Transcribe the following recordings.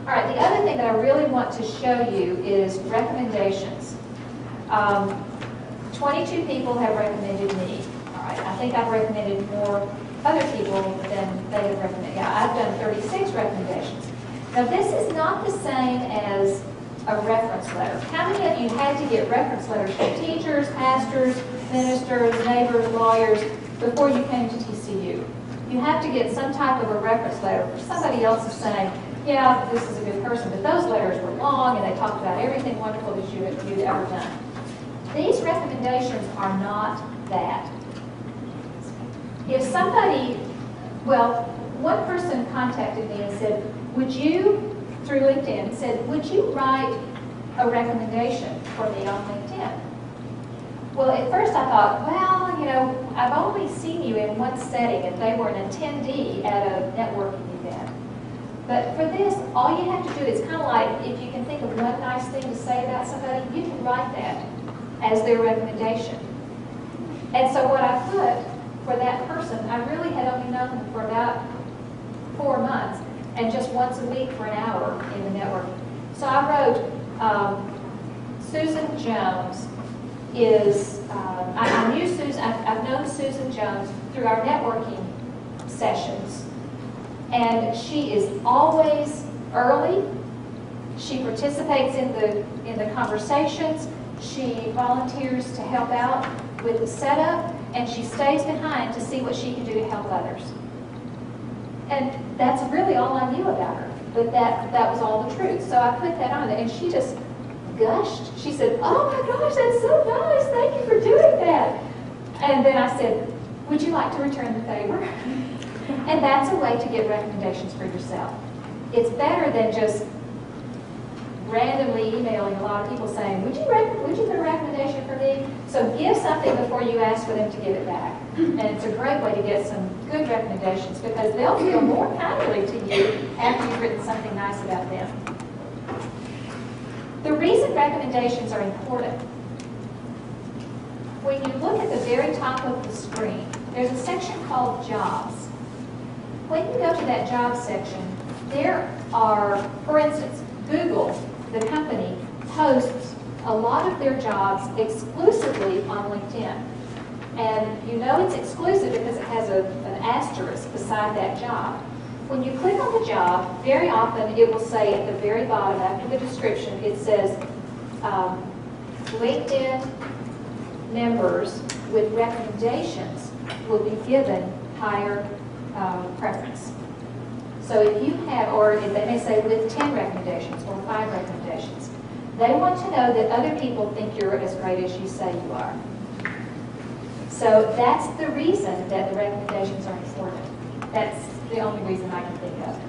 All right, the other thing that I really want to show you is recommendations. 22 people have recommended me. All right, I think I've recommended more other people than they have recommended. Yeah, I've done 36 recommendations. Now, this is not the same as a reference letter. How many of you had to get reference letters from teachers, pastors, ministers, neighbors, lawyers before you came to TCU? You have to get some type of a reference letter for somebody else is saying, yeah, this is a good person, but those letters were long and they talked about everything wonderful that you'd ever done. These recommendations are not that. If somebody, well, one person contacted me and said, would you, through LinkedIn, said, would you write a recommendation for me on LinkedIn? Well, at first I thought, well, you know, I've only seen you in one setting, and they were an attendee at a networking event. But for this, all you have to do is kind of like, if you can think of one nice thing to say about somebody, you can write that as their recommendation. And so what I put for that person, I really had only known them for about 4 months, and just once a week for an hour in the networking. So I wrote, Susan Jones is, I knew Susan, I've known Susan Jones through our networking sessions, and she is always early. She participates in the conversations. She volunteers to help out with the setup, and she stays behind to see what she can do to help others. And that's really all I knew about her, but that was all the truth. So I put that on there, and she just gushed. She said, oh my gosh, that's so nice, thank you for doing that. And then I said, would you like to return the favor? And that's a way to get recommendations for yourself. It's better than just randomly emailing a lot of people saying, would you put a recommendation for me? So give something before you ask for them to give it back. And it's a great way to get some good recommendations because they'll feel more kindly to you after you've written something nice about them. The reason recommendations are important, when you look at the very top of the screen, there's a section called Jobs. When you go to that job section, there are, for instance, Google, the company, posts a lot of their jobs exclusively on LinkedIn. And you know it's exclusive because it has an asterisk beside that job. When you click on the job, very often it will say at the very bottom after the description, it says LinkedIn members with recommendations will be given higher preference. So if you have, or if they may say with 10 recommendations or 5 recommendations, they want to know that other people think you're as great as you say you are. So that's the reason that the recommendations are important. That's the only reason I can think of.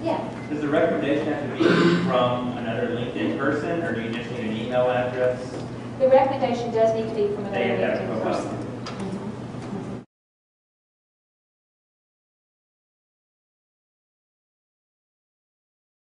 Yeah? Does the recommendation have to be from another LinkedIn person, or do you just need an email address? The recommendation does need to be from